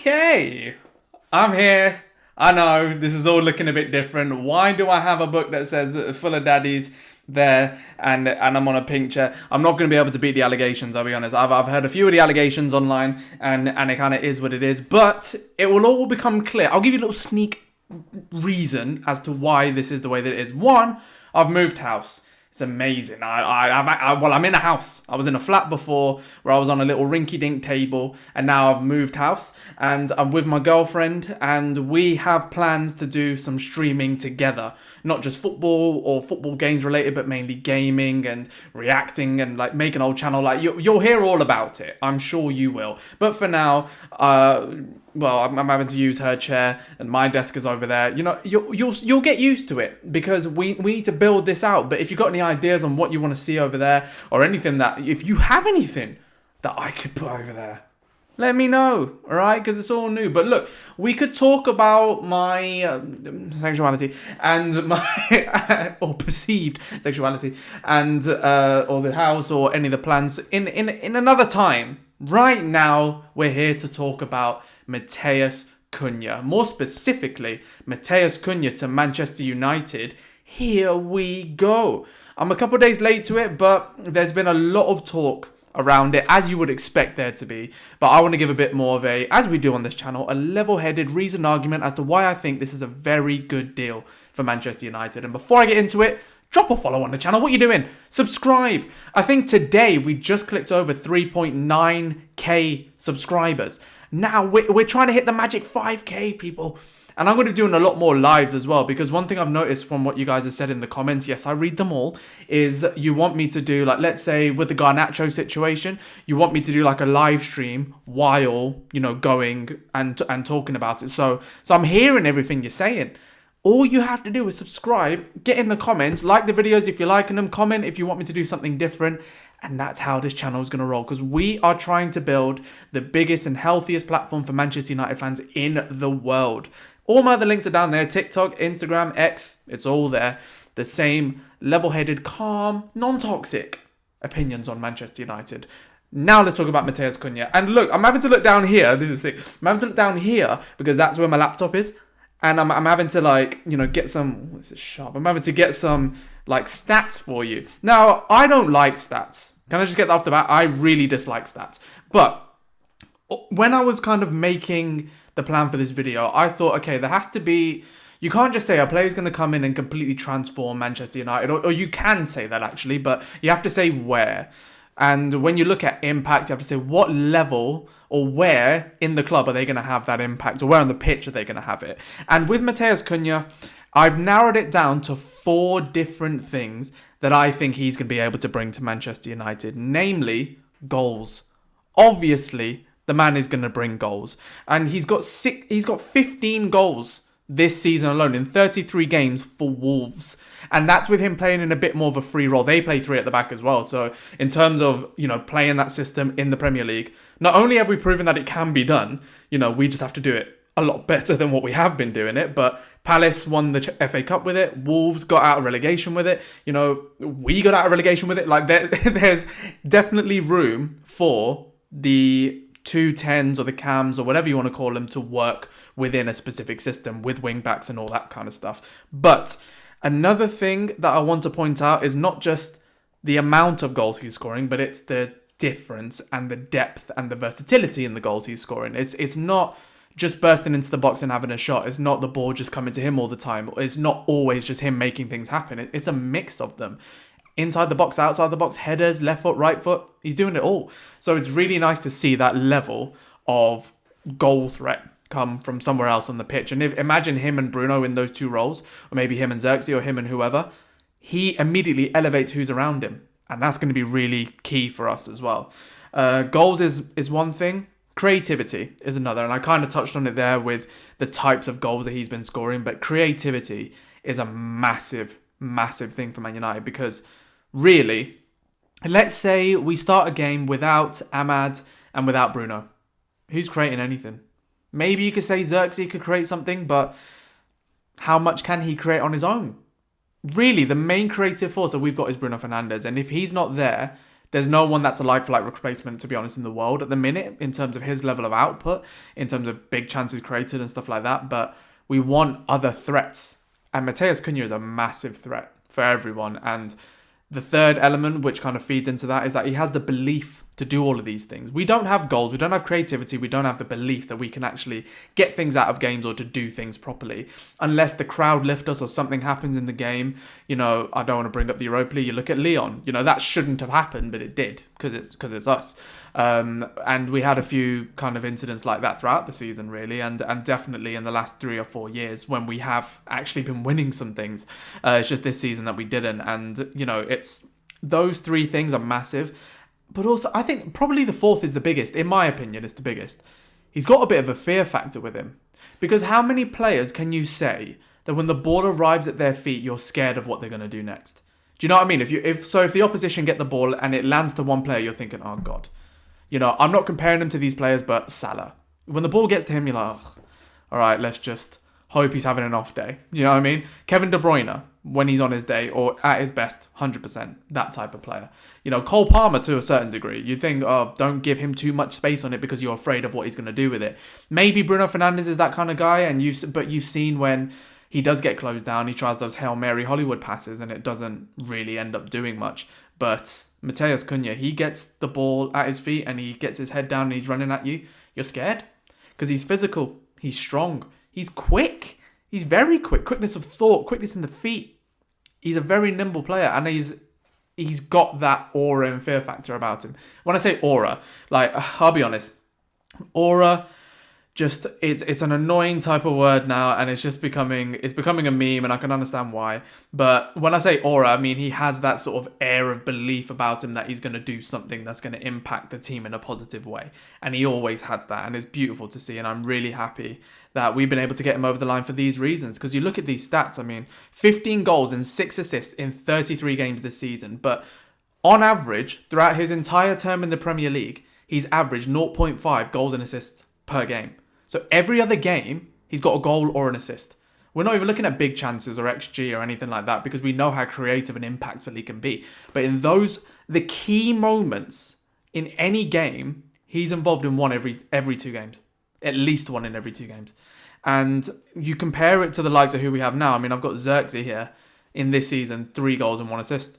Okay, I'm here. I know this is all looking a bit different. Why do I have a book that says full of daddies there and I'm on a pink chair? I'm not going to be able to beat the allegations, I'll be honest. I've heard a few of the allegations online and it kind of is what it is. But it will all become clear. I'll give you a little sneak reason as to why this is the way that it is. One, I've moved house. It's amazing. I'm in a house. I was in a flat before where I was on a little rinky-dink table, and now I've moved house and I'm with my girlfriend, and we have plans to do some streaming together. Not just football or football games related, but mainly gaming and reacting and like make an old channel. Like you'll hear all about it. I'm sure you will. But for now, I'm having to use her chair and my desk is over there. You know, you'll get used to it because we need to build this out. But if you've got any ideas on what you want to see over there or anything if you have anything that I could put over there, let me know, all right? Because it's all new. But look, we could talk about my sexuality and my or perceived sexuality and or the house or any of the plans in another time. Right now, we're here to talk about Matheus Cunha. More specifically, Matheus Cunha to Manchester United. Here we go. I'm a couple of days late to it, but there's been a lot of talk around it, as you would expect there to be. But I want to give a bit more of a, as we do on this channel, a level-headed reasoned argument as to why I think this is a very good deal for Manchester United. And before I get into it, drop a follow on the channel. What are you doing? Subscribe. I think today we just clicked over 3.9k subscribers. Now we're trying to hit the magic 5k, people. And I'm going to be doing a lot more lives as well, because one thing I've noticed from what you guys have said in the comments, yes, I read them all, is you want me to do, like, let's say with the Garnacho situation, you want me to do like a live stream while, you know, going and talking about it. So I'm hearing everything you're saying. All you have to do is subscribe, get in the comments, like the videos if you're liking them, comment if you want me to do something different. And that's how this channel is going to roll, because we are trying to build the biggest and healthiest platform for Manchester United fans in the world. All my other links are down there. TikTok, Instagram, X, it's all there. The same level-headed, calm, non-toxic opinions on Manchester United. Now let's talk about Matheus Cunha. And look, I'm having to look down here. This is sick. I'm having to look down here because that's where my laptop is. And I'm having to, like, you know, get some, what's it, sharp? I'm having to get some, like, stats for you. Now, I don't like stats. Can I just get that off the bat? I really dislike stats. But when I was kind of making the plan for this video, I thought, okay, there has to be, you can't just say a player's going to come in and completely transform Manchester United. Or you can say that, actually, but you have to say where. And when you look at impact, you have to say what level or where in the club are they going to have that impact, or where on the pitch are they going to have it. And with Matheus Cunha, I've narrowed it down to 4 different things that I think he's going to be able to bring to Manchester United, namely goals. Obviously, the man is going to bring goals, and he's got 15 goals this season alone in 33 games for Wolves. And that's with him playing in a bit more of a free role. They play 3 at the back as well. So in terms of, you know, playing that system in the Premier League, not only have we proven that it can be done, you know, we just have to do it a lot better than what we have been doing it. But Palace won the FA Cup with it. Wolves got out of relegation with it. You know, we got out of relegation with it. Like there's definitely room for the 210s or the cams or whatever you want to call them to work within a specific system with wing backs and all that kind of stuff. But another thing that I want to point out is not just the amount of goals he's scoring, but it's the difference and the depth and the versatility in the goals he's scoring. It's not just bursting into the box and having a shot. It's not the ball just coming to him all the time. It's not always just him making things happen. It's a mix of them. Inside the box, outside the box, headers, left foot, right foot. He's doing it all. So it's really nice to see that level of goal threat come from somewhere else on the pitch. And imagine him and Bruno in those 2 roles, or maybe him and Xerxes or him and whoever. He immediately elevates who's around him. And that's going to be really key for us as well. Goals is one thing. Creativity is another. And I kind of touched on it there with the types of goals that he's been scoring. But creativity is a massive thing for Man United, because really, let's say we start a game without Ahmad and without Bruno. Who's creating anything? Maybe you could say Xerxes could create something, but how much can he create on his own? Really, the main creative force that we've got is Bruno Fernandes. And if he's not there There's no one that's a like-for-like replacement, to be honest, in the world at the minute in terms of his level of output, in terms of big chances created and stuff like that. But we want other threats. And Matheus Cunha is a massive threat for everyone. And the third element, which kind of feeds into that, is that he has the belief to do all of these things. We don't have goals, we don't have creativity, we don't have the belief that we can actually get things out of games or to do things properly. Unless the crowd lift us or something happens in the game. You know, I don't want to bring up the Europa League. You look at Lyon, you know, that shouldn't have happened, but it did because it's us. And we had a few kind of incidents like that throughout the season, really, and definitely in the last 3 or 4 years when we have actually been winning some things. It's just this season that we didn't. And, you know, it's those 3 things are massive. But also, I think probably the fourth is the biggest. In my opinion, it's the biggest. He's got a bit of a fear factor with him. Because how many players can you say that when the ball arrives at their feet, you're scared of what they're going to do next? Do you know what I mean? If the opposition get the ball and it lands to one player, you're thinking, oh, God. You know, I'm not comparing him to these players, but Salah. When the ball gets to him, you're like, oh, all right, let's just hope he's having an off day. You know what I mean? Kevin De Bruyne, when he's on his day or at his best, 100%, that type of player. You know, Cole Palmer to a certain degree. You think, oh, don't give him too much space on it because you're afraid of what he's going to do with it. Maybe Bruno Fernandes is that kind of guy, but you've seen when he does get closed down, he tries those Hail Mary Hollywood passes and it doesn't really end up doing much. But Matheus Cunha, he gets the ball at his feet and he gets his head down and he's running at you. You're scared because he's physical, he's strong, he's quick. He's very quick. Quickness of thought, quickness in the feet. He's a very nimble player and he's got that aura and fear factor about him. When I say aura, like, I'll be honest, aura, just it's an annoying type of word now, and it's becoming a meme, and I can understand why. But when I say aura, I mean he has that sort of air of belief about him that he's going to do something that's going to impact the team in a positive way, and he always has that, and it's beautiful to see. And I'm really happy that we've been able to get him over the line for these reasons, because you look at these stats. I mean, 15 goals and 6 assists in 33 games this season, but on average throughout his entire term in the Premier League, he's averaged 0.5 goals and assists per game. So every other game, he's got a goal or an assist. We're not even looking at big chances or XG or anything like that because we know how creative and impactful he can be. But in the key moments in any game, he's involved in one every 2 games. At least one in every 2 games. And you compare it to the likes of who we have now. I mean, I've got Xerxes here in this season, 3 goals and 1 assist.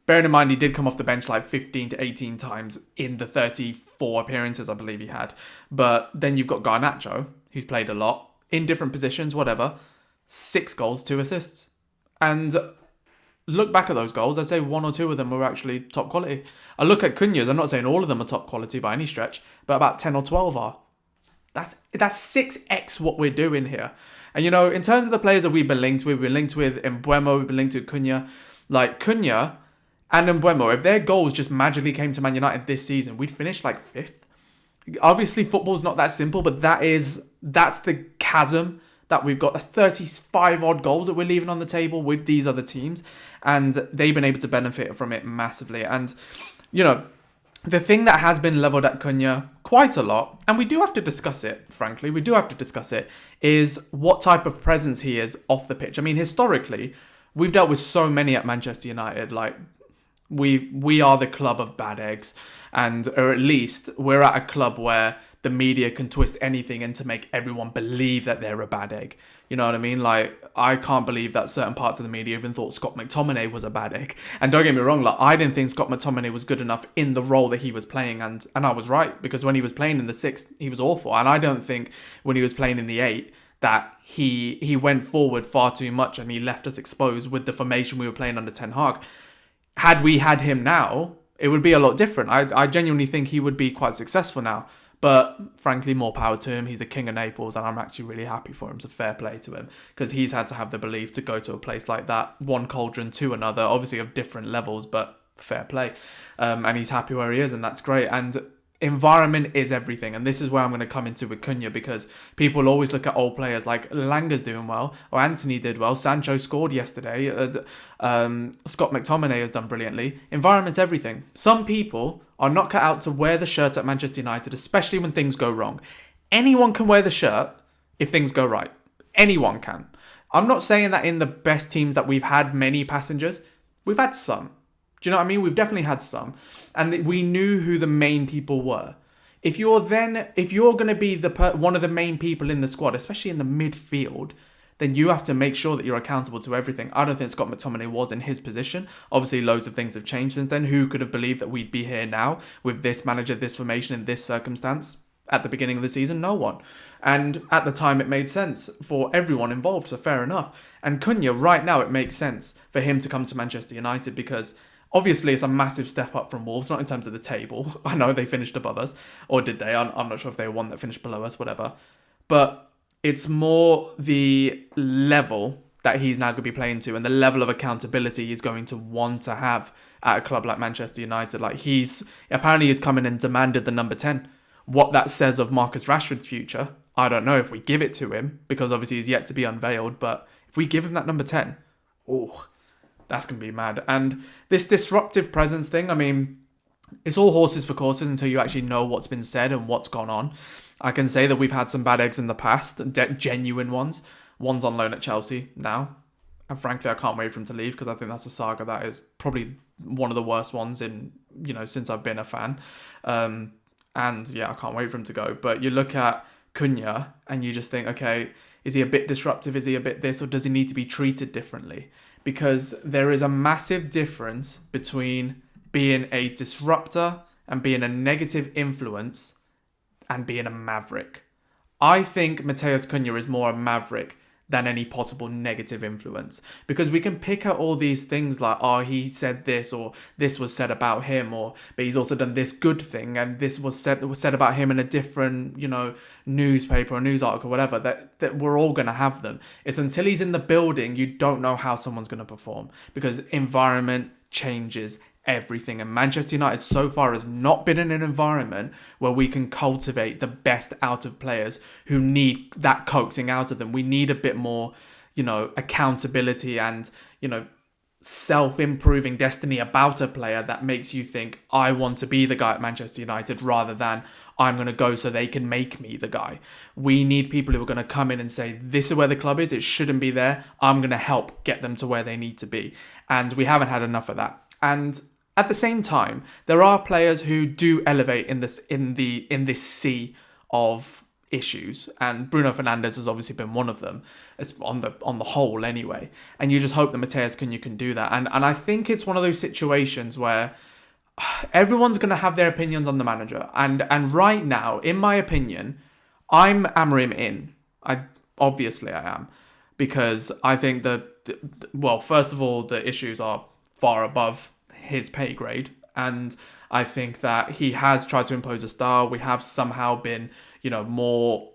Bearing in mind, he did come off the bench like 15 to 18 times in the 34 appearances, I believe he had. But then you've got Garnacho, who's played a lot, in different positions, whatever. 6 goals, 2 assists. And look back at those goals, I'd say 1 or 2 of them were actually top quality. I look at Cunha's, I'm not saying all of them are top quality by any stretch, but about 10 or 12 are. That's 6x what we're doing here. And, you know, in terms of the players that we've been linked with Mbeumo, we've been linked with Cunha. Like, Cunha and Mbeumo, if their goals just magically came to Man United this season, we'd finish like 5th. Obviously, football's not that simple, but that's the chasm that we've got. That's 35 odd goals that we're leaving on the table with these other teams, and they've been able to benefit from it massively. And, you know, the thing that has been levelled at Cunha quite a lot, and we do have to discuss it, frankly, is what type of presence he is off the pitch. I mean, historically, we've dealt with so many at Manchester United, like, we are the club of bad eggs, or at least we're at a club where the media can twist anything and to make everyone believe that they're a bad egg. You know what I mean? Like, I can't believe that certain parts of the media even thought Scott McTominay was a bad egg. And don't get me wrong, like, I didn't think Scott McTominay was good enough in the role that he was playing, and I was right, because when he was playing in the 6th, he was awful. And I don't think when he was playing in the 8 that he went forward far too much and he left us exposed with the formation we were playing under Ten Hag. Had we had him now, it would be a lot different. I genuinely think he would be quite successful now. But frankly, more power to him. He's the king of Naples, and I'm actually really happy for him. It's a fair play to him, because he's had to have the belief to go to a place like that, one cauldron to another, obviously of different levels, but fair play. And he's happy where he is, and that's great. And environment is everything, and this is where I'm going to come into with Cunha, because people always look at old players like Langer's doing well, or Anthony did well, Sancho scored yesterday, Scott McTominay has done brilliantly. Environment's everything. Some people are not cut out to wear the shirt at Manchester United, especially when things go wrong. Anyone can wear the shirt if things go right. Anyone can. I'm not saying that in the best teams that we've had many passengers. We've had some. Do you know what I mean? We've definitely had some. And we knew who the main people were. If you're going to be one of the main people in the squad, especially in the midfield, then you have to make sure that you're accountable to everything. I don't think Scott McTominay was in his position. Obviously, loads of things have changed since then. Who could have believed that we'd be here now with this manager, this formation, in this circumstance at the beginning of the season? No one. And at the time, it made sense for everyone involved, so fair enough. And Cunha, right now, it makes sense for him to come to Manchester United because obviously it's a massive step up from Wolves, not in terms of the table. I know they finished above us, or did they? I'm not sure if they were one that finished below us, whatever. But it's more the level that he's now going to be playing to and the level of accountability he's going to want to have at a club like Manchester United. Like he's come in and demanded the number 10. What that says of Marcus Rashford's future, I don't know if we give it to him because obviously he's yet to be unveiled. But if we give him that number 10, that's going to be mad. And this disruptive presence thing, I mean, it's all horses for courses until you actually know what's been said and what's gone on. I can say that we've had some bad eggs in the past, genuine ones. One's on loan at Chelsea now. And frankly, I can't wait for him to leave because I think that's a saga that is probably one of the worst ones since I've been a fan. And yeah, I can't wait for him to go. But you look at Cunha and you just think, okay, is he a bit disruptive? Is he a bit this? Or does he need to be treated differently? Because there is a massive difference between being a disruptor and being a negative influence and being a maverick. I think Matheus Cunha is more a maverick than any possible negative influence. Because we can pick out all these things like, he said this, or this was said about him, but he's also done this good thing, and this was said about him in a different, newspaper or news article, whatever, that we're all going to have them. It's until he's in the building, you don't know how someone's going to perform. Because environment changes everything, and Manchester United so far has not been in an environment where we can cultivate the best out of players who need that coaxing out of them. We need a bit more, accountability and, self-improving destiny about a player that makes you think, I want to be the guy at Manchester United rather than I'm going to go so they can make me the guy. We need people who are going to come in and say, this is where the club is, it shouldn't be there, I'm going to help get them to where they need to be. And we haven't had enough of that. And at the same time, there are players who do elevate in this sea of issues, and Bruno Fernandes has obviously been one of them. It's on the whole anyway. And you just hope that Matheus Cunha can do that. And I think it's one of those situations where everyone's going to have their opinions on the manager. And right now, in my opinion, I'm Amorim in. Obviously I am, because I think first of all, the issues are far above his pay grade, and I think that he has tried to impose a style. We have somehow been, more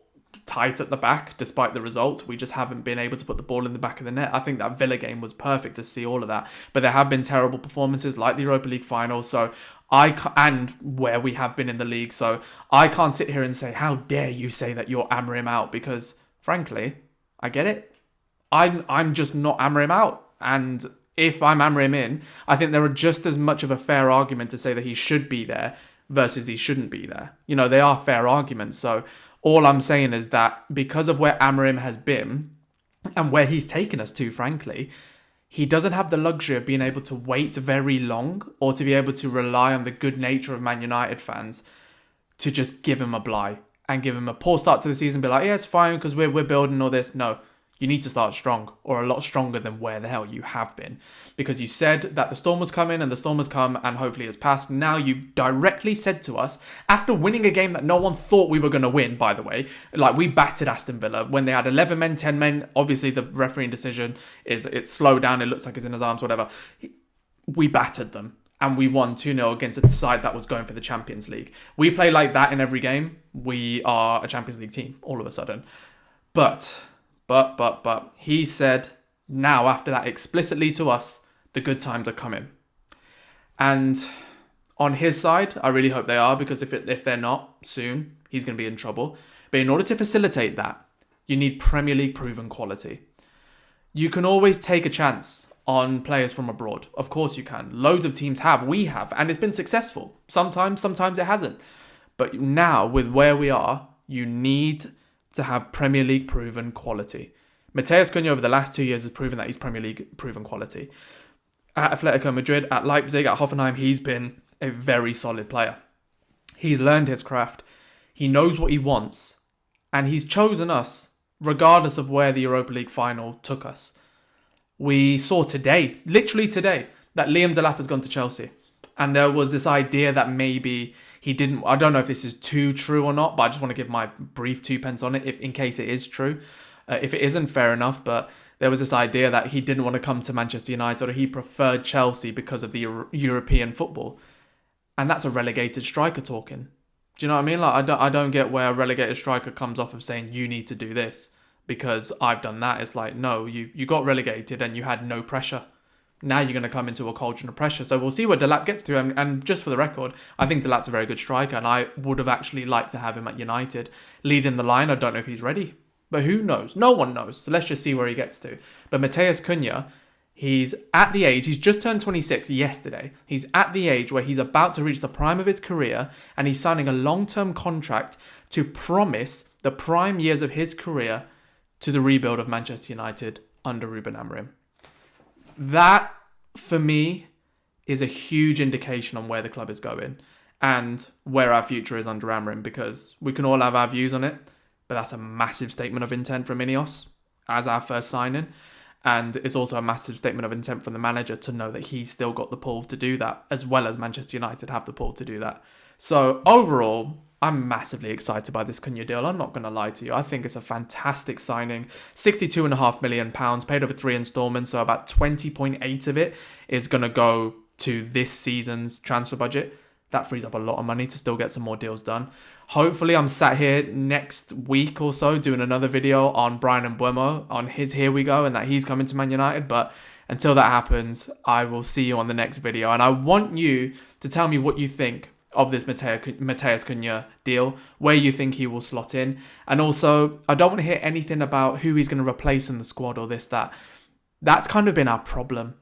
tight at the back despite the results. We just haven't been able to put the ball in the back of the net. I think that Villa game was perfect to see all of that, but there have been terrible performances like the Europa League Final. So and where we have been in the league. So I can't sit here and say, how dare you say that you're Amorim out? Because frankly, I get it. I'm just not Amorim out, and if I'm Amorim in, I think there are just as much of a fair argument to say that he should be there versus he shouldn't be there. They are fair arguments. So all I'm saying is that because of where Amorim has been and where he's taken us to, frankly, he doesn't have the luxury of being able to wait very long or to be able to rely on the good nature of Man United fans to just give him a bligh and give him a poor start to the season, be like, yeah, it's fine because we're building all this. No. You need to start strong, or a lot stronger than where the hell you have been. Because you said that the storm was coming, and the storm has come, and hopefully it's passed. Now you've directly said to us, after winning a game that no one thought we were going to win, by the way, like we battered Aston Villa when they had 11 men, 10 men. Obviously the refereeing decision it's slowed down, it looks like it's in his arms, whatever. We battered them, and we won 2-0 against a side that was going for the Champions League. We play like that in every game, we are a Champions League team, all of a sudden. But he said now after that explicitly to us, the good times are coming. And on his side, I really hope they are, because if they're not soon, he's going to be in trouble. But in order to facilitate that, you need Premier League proven quality. You can always take a chance on players from abroad. Of course you can. Loads of teams have. We have. And it's been successful. Sometimes it hasn't. But now, with where we are, you need to have Premier League proven quality. Matheus Cunha over the last 2 years has proven that he's Premier League proven quality. at Atletico Madrid, at Leipzig, at Hoffenheim, he's been a very solid player. He's learned his craft. He knows what he wants. And he's chosen us, regardless of where the Europa League Final took us. We saw today, literally today, that Liam Delap has gone to Chelsea. And there was this idea that maybe he didn't... I don't know if this is too true or not, but I just want to give my brief 2 pence on it, in case it is true. If it isn't, fair enough, but there was this idea that he didn't want to come to Manchester United, or he preferred Chelsea because of the European football. And that's a relegated striker talking. Do you know what I mean? Like, I don't get where a relegated striker comes off of saying, you need to do this because I've done that. It's like, no, you got relegated and you had no pressure. Now you're going to come into a culture of pressure. So we'll see where Delap gets to. And just for the record, I think Delap's a very good striker, and I would have actually liked to have him at United. Leading the line, I don't know if he's ready. But who knows? No one knows. So let's just see where he gets to. But Matheus Cunha, he's at the age, he's just turned 26 yesterday. He's at the age where he's about to reach the prime of his career, and he's signing a long-term contract to promise the prime years of his career to the rebuild of Manchester United under Ruben Amorim. That, for me, is a huge indication on where the club is going and where our future is under Amorim, because we can all have our views on it, but that's a massive statement of intent from INEOS as our first signing. And it's also a massive statement of intent from the manager to know that he's still got the pull to do that, as well as Manchester United have the pull to do that. So overall, I'm massively excited by this Cunha deal. I'm not going to lie to you. I think it's a fantastic signing. £62.5 million, paid over 3 instalments, so about 20.8 of it is going to go to this season's transfer budget. That frees up a lot of money to still get some more deals done. Hopefully, I'm sat here next week or so doing another video on Bryan Mbeumo, on his Here We Go, and that he's coming to Man United. But until that happens, I will see you on the next video. And I want you to tell me what you think of this Matheus Cunha deal, where you think he will slot in. And also, I don't want to hear anything about who he's going to replace in the squad or this, that. That's kind of been our problem.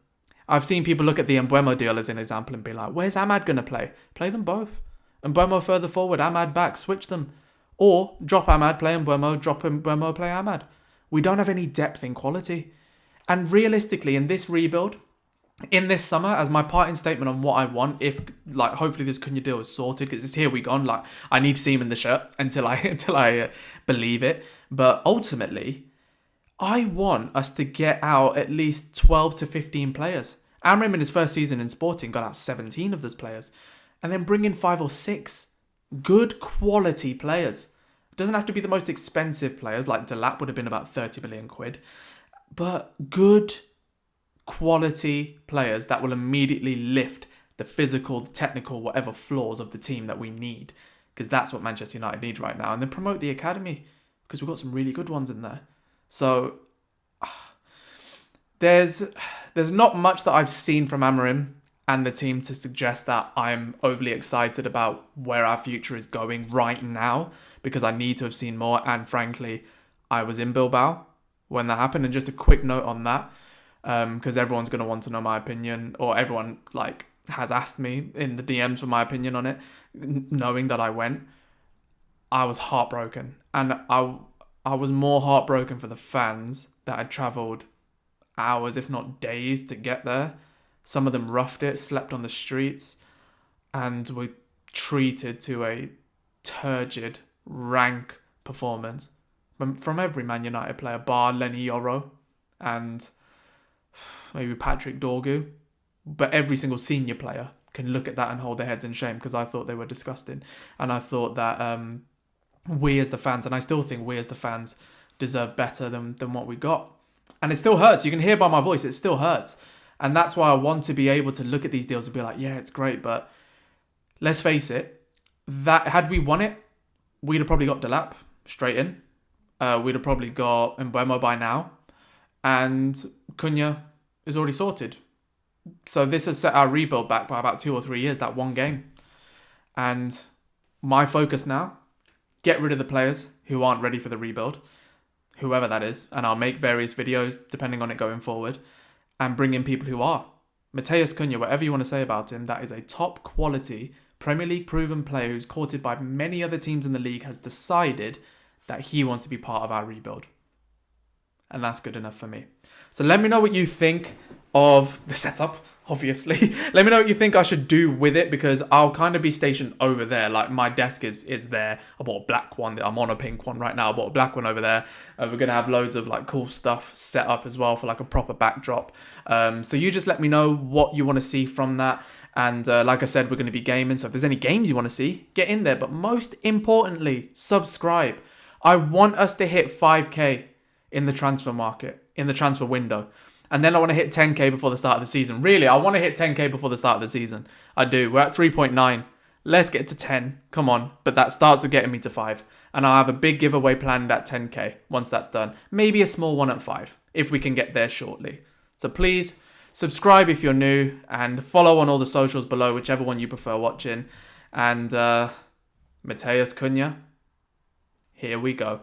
I've seen people look at the Mbeumo deal as an example and be like, where's Amad going to play? Play them both. Mbeumo further forward, Amad back, switch them. Or drop Amad, play Mbeumo, drop Mbeumo, play Amad. We don't have any depth in quality. And realistically, in this rebuild, in this summer, as my parting statement on what I want, if, like, hopefully this Cunha deal is sorted, because it's Here We Gone, like, I need to see him in the shirt until I believe it. But ultimately, I want us to get out at least 12 to 15 players. Amorim in his first season in Sporting got out 17 of those players. And then bring in 5 or 6 good quality players. It doesn't have to be the most expensive players, like Delap would have been about 30 million quid. But good quality players that will immediately lift the physical, the technical, whatever flaws of the team that we need. Because that's what Manchester United need right now. And then promote the academy, because we've got some really good ones in there. So there's not much that I've seen from Amorim and the team to suggest that I'm overly excited about where our future is going right now, because I need to have seen more. And frankly, I was in Bilbao when that happened. And just a quick note on that, because everyone's going to want to know my opinion, or everyone like has asked me in the DMs for my opinion on it, knowing that I went. I was heartbroken, and I was more heartbroken for the fans that had travelled hours, if not days, to get there. Some of them roughed it, slept on the streets, and were treated to a turgid, rank performance from every Man United player, bar Lenny Yoro and maybe Patrick Dorgu. But every single senior player can look at that and hold their heads in shame, because I thought they were disgusting. And I thought that we as the fans, and I still think we as the fans, deserve better than what we got. And it still hurts. You can hear by my voice, it still hurts. And that's why I want to be able to look at these deals and be like, yeah, it's great, but let's face it, that had we won it, we'd have probably got Delap straight in. We'd have probably got Mbeumo by now. And Cunha is already sorted. So this has set our rebuild back by about 2 or 3 years, that one game. And my focus now, get rid of the players who aren't ready for the rebuild, whoever that is, and I'll make various videos depending on it going forward, and bring in people who are. Matheus Cunha, whatever you want to say about him, that is a top quality Premier League proven player who's courted by many other teams in the league, has decided that he wants to be part of our rebuild. And that's good enough for me. So let me know what you think of the setup obviously. Let me know what you think I should do with it, because I'll kind of be stationed over there. Like, my desk is there. I bought a black one. I'm on a pink one right now. I bought a black one over there. We're going to have loads of like cool stuff set up as well for like a proper backdrop. So you just let me know what you want to see from that. And like I said, we're going to be gaming. So if there's any games you want to see, get in there. But most importantly, subscribe. I want us to hit 5K in the transfer market, in the transfer window. And then I want to hit 10K before the start of the season. Really, I want to hit 10K before the start of the season. I do. We're at 3.9. Let's get to 10. Come on. But that starts with getting me to 5. And I'll have a big giveaway planned at 10K once that's done. Maybe a small one at 5, if we can get there shortly. So please subscribe if you're new, and follow on all the socials below, whichever one you prefer watching. And Matheus Cunha, here we go.